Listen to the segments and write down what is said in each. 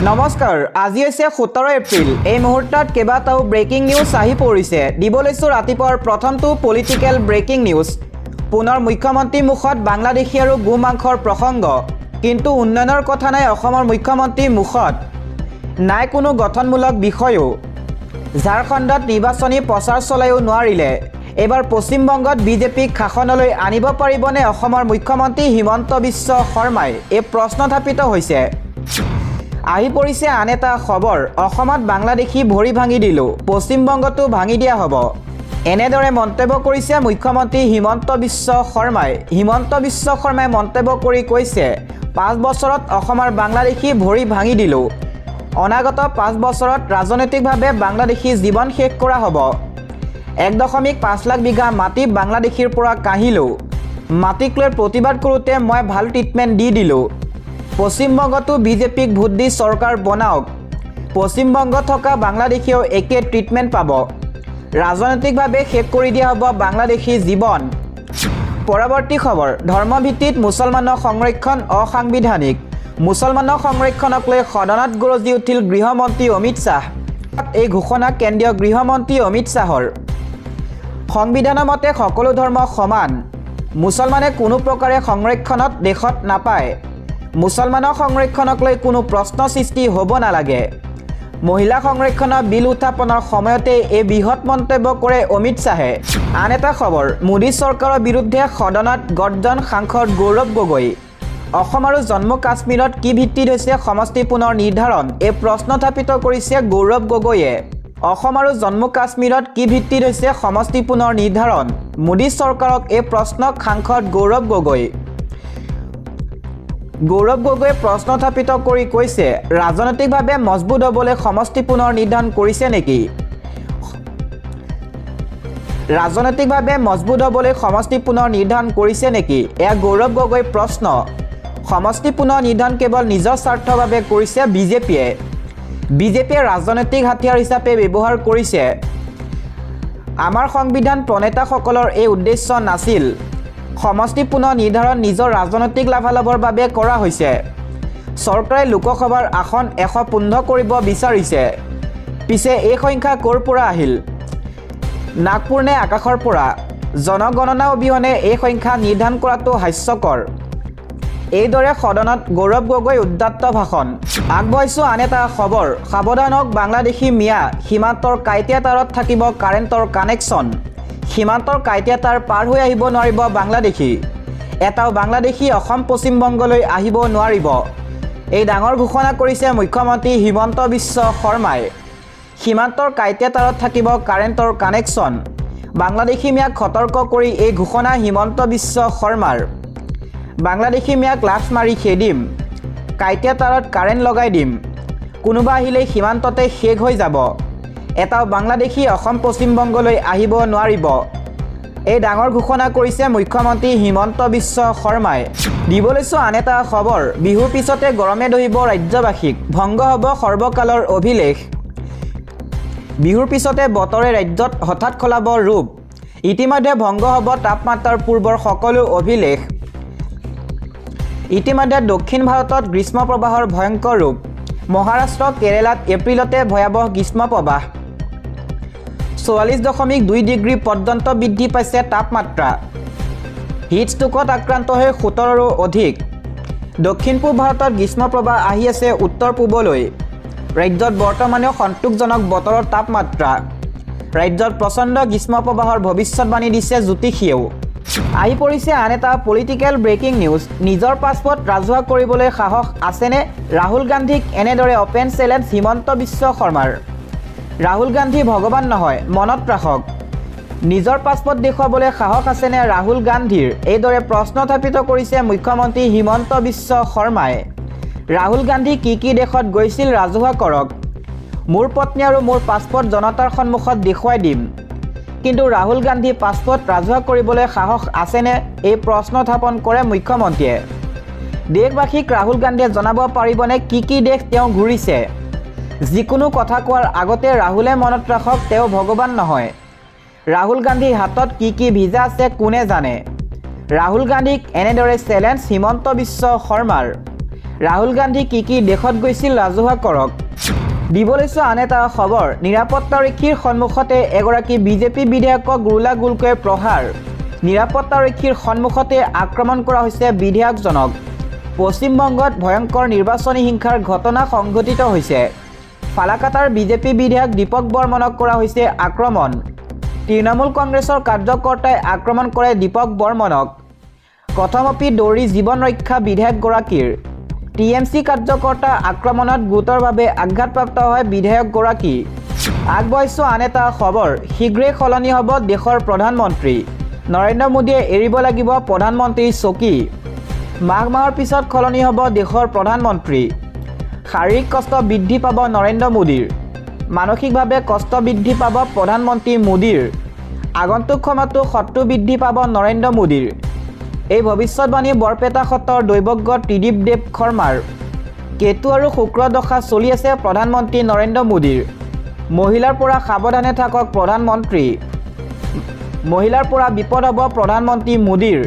নমস্কাৰ, আজি হৈছে 17 এপ্ৰিল। এই মুহূৰ্তত কেইবাটাও ব্ৰেকিং নিউজ আহি পৰিছে। দিব লৈছোঁ ৰাতিপুৱাৰ প্ৰথমটো পলিটিকেল ব্ৰেকিং নিউজ। পুনৰ মুখ্যমন্ত্ৰীৰ মুখত বাংলাদেশী আৰু গো মাংসৰ প্ৰসংগ, কিন্তু উন্নয়নৰ কথা নাই অসমৰ মুখ্যমন্ত্ৰীৰ মুখত। নাই কোনো গঠনমূলক বিষয়ও। ঝাৰখণ্ডত নিৰ্বাচনী প্ৰচাৰ চলায়ো নোৱাৰিলে। এইবাৰ পশ্চিমবংগত বিজেপিক শাসনলৈ আনিব পাৰিবনে অসমৰ মুখ্যমন্ত্ৰী হিমন্ত বিশ্ব শৰ্মাই? এই প্ৰশ্ন উত্থাপিত হৈছে। আহি পৰিছে আন এটা খবৰ, অসমত বাংলাদেশী ভৰি ভাঙি দিলোঁ, পশ্চিমবংগতো ভাঙি দিয়া হ'ব। এনেদৰে মন্তব্য কৰিছে মুখ্যমন্ত্ৰী হিমন্ত বিশ্ব শৰ্মাই। হিমন্ত বিশ্ব শৰ্মাই মন্তব্য কৰি কৈছে, 5 বছৰত অসমৰ বাংলাদেশী ভৰি ভাঙি দিলোঁ। অনাগত 5 বছৰত ৰাজনৈতিকভাৱে বাংলাদেশী জীৱন শেষ কৰা হ'ব। 1.5 লাখ বিঘা মাটি বাংলাদেশীৰ পৰা কাঢ়িলোঁ। মাটিক লৈ প্ৰতিবাদ কৰোঁতে মই ভাল ট্ৰিটমেণ্ট দি দিলোঁ। পশ্চিমবংগতো বিজেপিক ভোট দি চৰকাৰ বনাওক। পশ্চিমবংগত থকা বাংলাদেশীয়েও একে ট্ৰিটমেণ্ট পাব। ৰাজনৈতিকভাৱে শেষ কৰি দিয়া হ'ব বাংলাদেশী জীৱন। পৰৱৰ্তী খবৰ, ধৰ্মভিত্তিত মুছলমানৰ সংৰক্ষণ অসাংবিধানিক। মুছলমানৰ সংৰক্ষণক লৈ সদনত গৰজি উঠিল গৃহমন্ত্ৰী অমিত শ্বাহ। এই ঘোষণা কেন্দ্ৰীয় গৃহমন্ত্ৰী অমিত শ্বাহৰ। সংবিধানৰ মতে সকলো ধৰ্ম সমান। মুছলমানে কোনো প্ৰকাৰে সংৰক্ষণত দেশত নাপায়। মুছলমানৰ সংৰক্ষণক লৈ কোনো প্ৰশ্ন সৃষ্টি হ'ব নালাগে। মহিলা সংৰক্ষণৰ বিল উত্থাপনৰ সময়তে এই বৃহৎ মন্তব্য কৰে অমিত শ্বাহে। আন এটা খবৰ, মোদী চৰকাৰৰ বিৰুদ্ধে সদনত গৰ্জন সাংসদ গৌৰৱ গগৈ। অসম আৰু জম্মু কাশ্মীৰত কি ভিত্তিত হৈছে সমষ্টি পুনৰ নিৰ্ধাৰণ? এই প্ৰশ্ন উত্থাপিত কৰিছে গৌৰৱ গগৈয়ে। অসম আৰু জম্মু কাশ্মীৰত কি ভিত্তিত হৈছে সমষ্টি পুনৰ নিৰ্ধাৰণ? মোদী চৰকাৰক এই প্ৰশ্নক সাংসদ গৌৰৱ গগৈ। গৌৰৱ গগৈয়ে প্ৰশ্ন উত্থাপিত কৰি কৈছে, ৰাজনৈতিকভাৱে মজবুত হ'বলৈ সমষ্টি পুনৰ নিৰ্ধাৰণ কৰিছে নেকি? ৰাজনৈতিকভাৱে মজবুত হ'বলৈ সমষ্টি পুনৰ নিৰ্ধাৰণ কৰিছে নেকি? এয়া গৌৰৱ গগৈৰ প্ৰশ্ন। সমষ্টি পুনৰ নিৰ্ধাৰণ কেৱল নিজৰ স্বাৰ্থৰ বাবে কৰিছে বিজেপিয়ে। বিজেপিয়ে ৰাজনৈতিক হাতিয়াৰ হিচাপে ব্যৱহাৰ কৰিছে। আমাৰ সংবিধান প্ৰণেতাসকলৰ এই উদ্দেশ্য নাছিল। সমষ্টি পুনৰ নিৰ্ধাৰণ নিজৰ ৰাজনৈতিক লাভালাভৰ বাবে কৰা হৈছে। চৰকাৰে লোকসভাৰ আসন 115 কৰিব বিচাৰিছে। পিছে এই সংখ্যা ক'ৰ পৰা আহিল? নাগপুৰ নে আকাশৰ পৰা? জনগণনা অবিহনে এই সংখ্যা নিৰ্ধাৰণ কৰাটো হাস্যকৰ। এইদৰে সদনত গৌৰৱ গগৈ উদ্দাত্ত ভাষণ। আগবঢ়াইছোঁ আন এটা খবৰ, সাৱধান হওক বাংলাদেশী মিয়া, সীমান্তৰ কাঁইটীয়া তাঁৰত থাকিব কাৰেণ্টৰ কানেকশ্যন। সীমান্তৰ কাঁইটীয়া তাঁৰ পাৰ হৈ আহিব নোৱাৰিব বাংলাদেশী। এটাও বাংলাদেশী অসম পশ্চিমবংগলৈ আহিব নোৱাৰিব। এই ডাঙৰ ঘোষণা কৰিছে মুখ্যমন্ত্ৰী হিমন্ত বিশ্ব শৰ্মাই। সীমান্তৰ কাঁইটীয়া তাঁৰত থাকিব কাৰেণ্টৰ কানেকশ্যন। বাংলাদেশী মিয়াক সতৰ্ক কৰি এই ঘোষণা হিমন্ত বিশ্ব শৰ্মাৰ। বাংলাদেশী মিয়াক লাথ মাৰি খেদিম, কাঁইটীয়া তাঁৰত কাৰেণ্ট লগাই দিম। কোনোবা আহিলেই সীমান্ততে শেষ হৈ যাব। এটাও বাংলাদেশী অসম পশ্চিমবংগলৈ আহিব নোৱাৰিব। এই ডাঙৰ ঘোষণা কৰিছে মুখ্যমন্ত্ৰী হিমন্ত বিশ্ব শৰ্মাই। দিব লৈছোঁ আন এটা খবৰ, বিহুৰ পিছতে গৰমে দহিব ৰাজ্যবাসীক, ভংগ হ'ব সৰ্বকালৰ অভিলেখ। বিহুৰ পিছতে বতৰে ৰাজ্যত হঠাৎ সলাব ৰূপ। ইতিমধ্যে ভংগ হ'ব তাপমাত্ৰাৰ পূৰ্বৰ সকলো অভিলেখ। ইতিমধ্যে দক্ষিণ ভাৰতত গ্ৰীষ্ম প্ৰবাহৰ ভয়ংকৰ ৰূপ। মহাৰাষ্ট্ৰ, কেৰালাত এপ্ৰিলতে ভয়াৱহ গ্ৰীষ্ম প্ৰবাহ। 44.2 ডিগ্ৰী পৰ্যন্ত বৃদ্ধি পাইছে তাপমাত্ৰা। হিট ষ্ট্ৰোকত আক্ৰান্ত হৈ 17ৰো অধিক। দক্ষিণ পূব ভাৰতত গ্ৰীষ্ম প্ৰবাহ আহি আছে উত্তৰ পূবলৈ। ৰাজ্যত বৰ্তমানেও সন্তোষজনক বতৰৰ তাপমাত্ৰা। ৰাজ্যত প্ৰচণ্ড গ্ৰীষ্ম প্ৰবাহৰ ভৱিষ্যতবাণী দিছে জ্যোতিষীয়েও। আহি পৰিছে আন এটা পলিটিকেল ব্ৰেকিং নিউজ, নিজৰ পাছপৰ্ট ৰাজহুৱা কৰিবলৈ সাহস আছেনে? ৰাহুল গান্ধীক এনেদৰে অপেন চেলেঞ্জ হিমন্ত বিশ্ব শৰ্মাৰ। ৰাহুল গান্ধী ভগৱান নহয়, মনত ৰাখক। নিজৰ পাছপৰ্ট দেখুৱাবলৈ সাহস আছেনে ৰাহুল গান্ধীৰ? এইদৰে প্ৰশ্ন উত্থাপিত কৰিছে মুখ্যমন্ত্ৰী হিমন্ত বিশ্ব শৰ্মাই। ৰাহুল গান্ধী কি কি দেশত গৈছিল ৰাজহুৱা কৰক। মোৰ পত্নী আৰু মোৰ পাছপৰ্ট জনতাৰ সন্মুখত দেখুৱাই দিম। কিন্তু ৰাহুল গান্ধী পাছপৰ্ট ৰাজহুৱা কৰিবলৈ সাহস আছেনে? এই প্ৰশ্ন উত্থাপন কৰে মুখ্যমন্ত্ৰীয়ে। দেশবাসীক ৰাহুল গান্ধীয়ে জনাব পাৰিবনে কি কি দেশ তেওঁ ঘূৰিছে? যিকোনো কথা কোৱাৰ আগতে ৰাহুলে মনত ৰাখক তেওঁ ভগৱান নহয়। ৰাহুল গান্ধীৰ হাতত কি কি ভিজা আছে কোনে জানে? ৰাহুল গান্ধীক এনেদৰে চেলেঞ্জ হিমন্ত বিশ্ব শৰ্মাৰ। ৰাহুল গান্ধী কি দেশত গৈছিল ৰাজহুৱা কৰক। দিব লৈছোঁ আন এটা খবৰ, নিৰাপত্তাৰক্ষীৰ সন্মুখতে এগৰাকী বিজেপি বিধায়কক গোলাগুলকৈ প্ৰহাৰ। নিৰাপত্তাৰক্ষীৰ সন্মুখতে আক্ৰমণ কৰা হৈছে বিধায়কজনক। পশ্চিমবংগত ভয়ংকৰ নিৰ্বাচনী হিংসাৰ ঘটনা সংঘটিত হৈছে। ফালাকাটাৰ বিজেপি বিধায়ক দীপক বৰ্মনক কৰা হৈছে আক্ৰমণ। তৃণমূল কংগ্ৰেছৰ কাৰ্যকৰ্তাই আক্ৰমণ কৰে দীপক বৰ্মনক। কথমপি দৌৰি জীৱন ৰক্ষা বিধায়কগৰাকীৰ। টিএমচি কাৰ্যকৰ্তা আক্ৰমণত গুৰুতৰভাৱে আঘাতপ্ৰাপ্ত হয় বিধায়কগৰাকী। আগবঢ়াইছোঁ আন এটা খবৰ, শীঘ্ৰেই সলনি হ'ব দেশৰ প্ৰধানমন্ত্ৰী। নৰেন্দ্ৰ মোদীয়ে এৰিব লাগিব প্ৰধানমন্ত্ৰীৰ চকী। মাঘ মাহৰ পিছত সলনি হ'ব দেশৰ প্ৰধানমন্ত্ৰী। শাৰীৰিক কষ্ট বৃদ্ধি পাব নৰেন্দ্ৰ মোদীৰ। মানসিকভাৱে কষ্ট বৃদ্ধি পাব প্ৰধানমন্ত্ৰী মোদীৰ। আগন্তুক সময়তো শত্ৰু বৃদ্ধি পাব নৰেন্দ্ৰ মোদীৰ। এই ভৱিষ্যতবাণী বৰপেটা সত্ৰৰ দৈৱজ্ঞ ত্ৰিদীপ দেৱ শৰ্মাৰ। কেতু আৰু শুক্ৰ দশা চলি আছে প্ৰধানমন্ত্ৰী নৰেন্দ্ৰ মোদীৰ। মহিলাৰ পৰা সাৱধানে থাকক প্ৰধানমন্ত্ৰী। মহিলাৰ পৰা বিপদ হ'ব প্ৰধানমন্ত্ৰী মোদীৰ।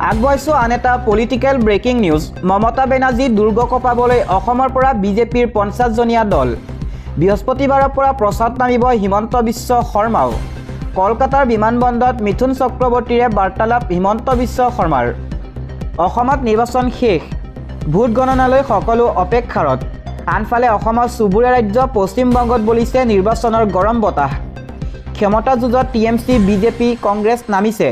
আগবঢ়াইছোঁ আন এটা political breaking news, Mamata Banerjee দুৰ্গ কঁপাবলৈ অসমৰ পৰা বিজেপিৰ 50জনীয়া দল। বৃহস্পতিবাৰৰ পৰা প্ৰচাৰত নামিব হিমন্ত বিশ্ব শৰ্মাও। কলকাতাৰ বিমানবন্দৰত মিথুন চক্ৰৱৰ্তীৰে বাৰ্তালাপ হিমন্ত বিশ্ব শৰ্মাৰ। অসমত নিৰ্বাচন শেষ, ভোট গণনালৈ সকলো অপেক্ষাৰত। আনফালে অসমৰ চুবুৰীয়া ৰাজ্য পশ্চিমবংগত বলিছে নিৰ্বাচনৰ গৰম বতাহ। ক্ষমতা যুঁজত টিএমচি বিজেপি কংগ্ৰেছ নামিছে।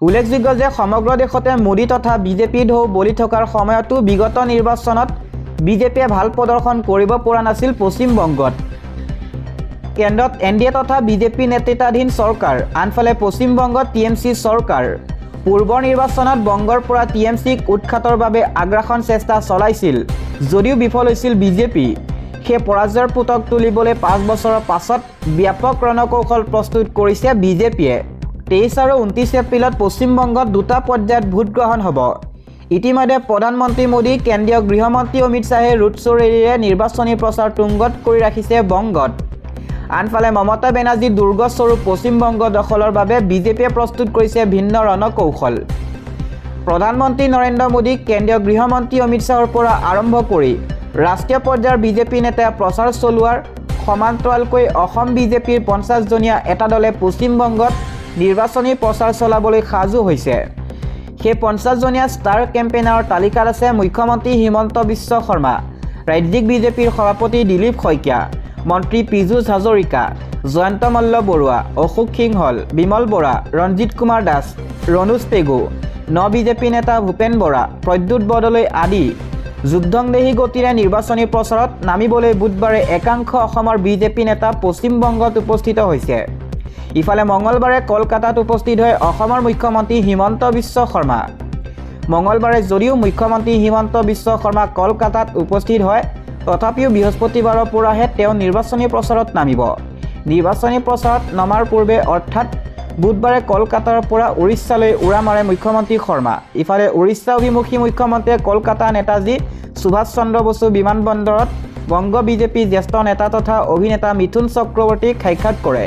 উল্লেখযোগ্য যে সমগ্ৰ দেশতে মোদী তথা বিজেপি ঢৌ বলি থকাৰ সময়তো বিগত নিৰ্বাচনত বিজেপিয়ে ভাল প্ৰদৰ্শন কৰিব পৰা নাছিল পশ্চিমবংগত। কেন্দ্ৰত এনডিএ তথা বিজেপি নেতৃত্বাধীন চৰকাৰ, আনফালে পশ্চিমবংগত টিএমচি চৰকাৰ। পূৰ্বৰ নিৰ্বাচনত বংগৰ পৰা টিএমচিক উৎখাতৰ বাবে আগ্ৰাসন চেষ্টা চলাইছিল যদিও বিফল হৈছিল বিজেপি। সেই পৰাজয়ৰ পুতক তুলিবলৈ 5 বছৰৰ পাছত ব্যাপক ৰণকৌশল প্ৰস্তুত কৰিছে বিজেপিয়ে। 23 আৰু 29 এপ্ৰিলত পশ্চিমবংগত 2টা পৰ্যায়ত ভোটগ্ৰহণ হ'ব। ইতিমধ্যে প্ৰধানমন্ত্ৰী মোদী, কেন্দ্ৰীয় গৃহমন্ত্ৰী অমিত শ্বাহে ৰোড শ্ব' ৰেলীৰে নিৰ্বাচনী প্ৰচাৰ তুংগত কৰি ৰাখিছে বংগত। আনফালে মমতা বেনাৰ্জী দুৰ্গস্বৰূপ পশ্চিমবংগ দখলৰ বাবে বিজেপিয়ে প্ৰস্তুত কৰিছে ভিন্ন ৰণকৌশল। প্ৰধানমন্ত্ৰী নৰেন্দ্ৰ মোদী, কেন্দ্ৰীয় গৃহমন্ত্ৰী অমিত শ্বাহৰ পৰা আৰম্ভ কৰি ৰাষ্ট্ৰীয় পৰ্যায়ৰ বিজেপি নেতাই প্ৰচাৰ চলোৱাৰ সমান্তৰালকৈ অসম বিজেপিৰ 50জনীয়া এটা দলে পশ্চিমবংগত নিৰ্বাচনী প্ৰচাৰ চলাবলৈ সাজু হৈছে। সেই 50জনীয়া ষ্টাৰ কেম্পেইনাৰৰ তালিকাত আছে মুখ্যমন্ত্ৰী হিমন্ত বিশ্ব শৰ্মা, ৰাজ্যিক বিজেপিৰ সভাপতি দিলীপ শইকীয়া, মন্ত্ৰী পীযুষ হাজৰিকা, জয়ন্ত মল্ল বৰুৱা, অশোক সিংহল, বিমল বৰা, ৰঞ্জিত কুমাৰ দাস, ৰণোজ পেগু, বিজেপি নেতা ভূপেন বৰা, প্ৰদ্যুৎ বৰদলৈ আদি। যুদ্ধংদেহী গতিৰে নিৰ্বাচনী প্ৰচাৰত নামিবলৈ বুধবাৰে একাংশ অসমৰ বিজেপি নেতা পশ্চিমবংগত উপস্থিত হৈছে। ইফালে মঙলবাৰে কলকাতাত উপস্থিত হয় অসমৰ মুখ্যমন্ত্ৰী হিমন্ত বিশ্ব শৰ্মা। মঙলবাৰে যদিও মুখ্যমন্ত্ৰী হিমন্ত বিশ্ব শৰ্মা কলকাতাত উপস্থিত হয়, তথাপিও বৃহস্পতিবাৰৰ পৰাহে তেওঁ নিৰ্বাচনী প্ৰচাৰত নামিব। নিৰ্বাচনী প্ৰচাৰত নমাৰ পূৰ্বে অৰ্থাৎ বুধবাৰে কলকাতাৰ পৰা উৰিষ্যালৈ উৰা মাৰে মুখ্যমন্ত্ৰী শৰ্মা। ইফালে উৰিষ্যা অভিমুখী মুখ্যমন্ত্ৰীয়ে কলকাতা নেতাজী সুভাষ চন্দ্ৰ বসু বিমানবন্দৰত বংগ বিজেপি জ্যেষ্ঠ নেতা তথা অভিনেতা মিথুন চক্ৰৱৰ্তীক সাক্ষাৎ কৰে।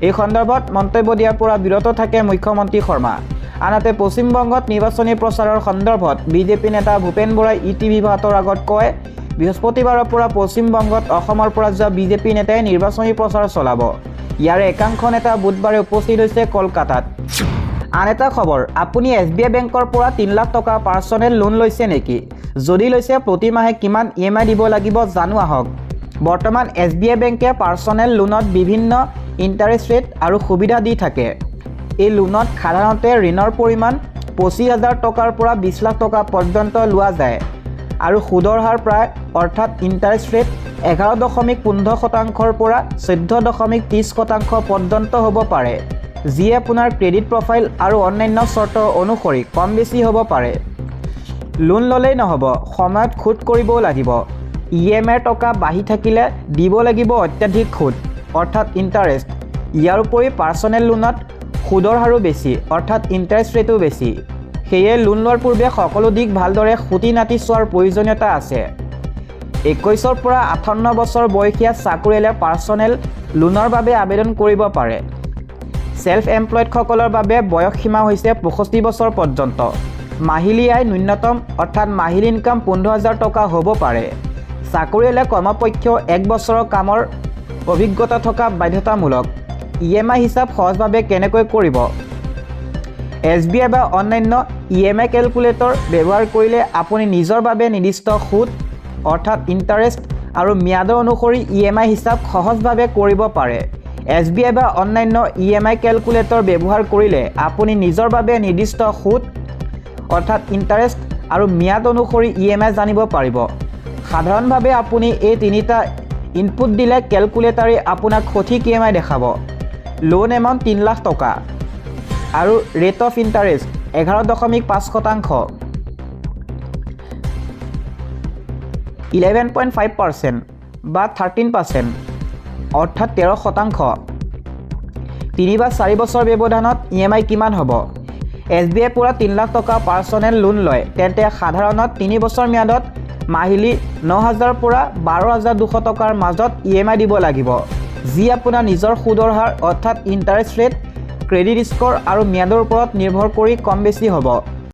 এই সন্দৰ্ভত মন্তব্য দিয়াৰ পৰা বিৰত থাকে মুখ্যমন্ত্ৰী শৰ্মা। আনহাতে পশ্চিমবংগত নিৰ্বাচনী প্ৰচাৰৰ সন্দৰ্ভত বিজেপি নেতা ভূপেন বৰাই ইটিভি ভাৰতৰ আগত কয়, বৃহস্পতিবাৰৰ পৰা পশ্চিমবংগত অসমৰ পৰা যোৱা বিজেপি নেতাই নিৰ্বাচনী প্ৰচাৰ চলাব। ইয়াৰে একাংশ নেতা বুধবাৰে উপস্থিত হৈছে কলকাতাত। আন এটা খবৰ, আপুনি SBI বেংকৰ পৰা 3 লাখ টকা পাৰ্চনেল লোন লৈছে নেকি? যদি লৈছে প্ৰতি মাহে কিমান EMI দিব লাগিব জানো আহক। বৰ্তমান SBI বেংকে পাৰ্চনেল লোনত বিভিন্ন ইণ্টাৰেষ্ট ৰেট আৰু সুবিধা দি থাকে। এই লোনত সাধাৰণতে ঋণৰ পৰিমাণ 25,000 টকাৰ পৰা 20 লাখ টকা পৰ্যন্ত লোৱা যায় আৰু সুদৰ হাৰ প্ৰায় অৰ্থাৎ ইণ্টাৰেষ্ট ৰেট 11.15% পৰা 14.30% পৰ্যন্ত হ'ব পাৰে, যিয়ে আপোনাৰ ক্ৰেডিট প্ৰফাইল আৰু অন্যান্য চৰ্ত অনুসৰি কম বেছি হ'ব পাৰে। লোন ল'লেই নহ'ব, সময়ত সুদ কৰিবও লাগিব। EMIৰ টকা বাঢ়ি থাকিলে দিব লাগিব অত্যাধিক সুদ অৰ্থাৎ ইণ্টাৰেষ্ট। ইয়াৰ উপৰি পাৰ্চনেল লোনত সুদৰ হাৰো বেছি অৰ্থাৎ ইণ্টাৰেষ্ট ৰেটো বেছি। সেয়ে লোন লোৱাৰ পূৰ্বে সকলো দিশ ভালদৰে খুঁটি নাটি চোৱাৰ প্ৰয়োজনীয়তা আছে। 21 পৰা 58 বছৰ বয়সীয়া চাকৰিয়ালে পাৰ্চনেল লোনৰ বাবে আবেদন কৰিব পাৰে। সেলফ এমপ্লয়েডসকলৰ বাবে বয়স সীমা হৈছে 65 বছৰ পৰ্যন্ত। মাহিলী আয় ন্যূনতম অৰ্থাৎ মাহিলী ইনকাম 15,000 টকা হ'ব পাৰে। চাকৰিয়ালে কৰ্মপক্ষেও 1 বছৰৰ কামৰ অভিজ্ঞতা থকা বাধ্যতামূলক। EMI হিচাপ সহজভাৱে কেনেকৈ কৰিব? SBI বা অন্যান্য EMI কেলকুলেটৰ ব্যৱহাৰ কৰিলে আপুনি নিজৰ বাবে নিৰ্দিষ্ট সুদ অৰ্থাৎ ইণ্টাৰেষ্ট আৰু ম্যাদৰ অনুসৰি EMI হিচাপ সহজভাৱে কৰিব পাৰে। SBI বা অন্যান্য EMI কেলকুলেটৰ ব্যৱহাৰ কৰিলে আপুনি নিজৰ বাবে নিৰ্দিষ্ট সুদ অৰ্থাৎ ইণ্টাৰেষ্ট আৰু ম্যাদ অনুসৰি EMI জানিব পাৰিব। সাধাৰণভাৱে আপুনি এই তিনিটা ইনপুট দিলে কেলকুলেটাৰে আপোনাক সঠিক EMI দেখাব। লোন এমাউণ্ট 3 লাখ টকা আৰু ৰেট অফ ইণ্টাৰেষ্ট 11.5%, 11.5% বা 13% অৰ্থাৎ 13%। 3 বা 4 বছৰ ব্যৱধানত EMI কিমান হ'ব? SBI পৰা 3 লাখ টকা পাৰ্চনেল লোন লয় তেন্তে সাধাৰণত 3 বছৰ ম্যাদত মাহিলী 9,000 পৰা 12,200 টকাৰ মাজত EMI দিব লাগিব, যি আপোনাৰ নিজৰ সুদৰ হাৰ অৰ্থাৎ ইণ্টাৰেষ্ট ৰেট, ক্ৰেডিট স্ক'ৰ আৰু ম্যাদৰ ওপৰত নিৰ্ভৰ কৰি কম বেছি হ'ব।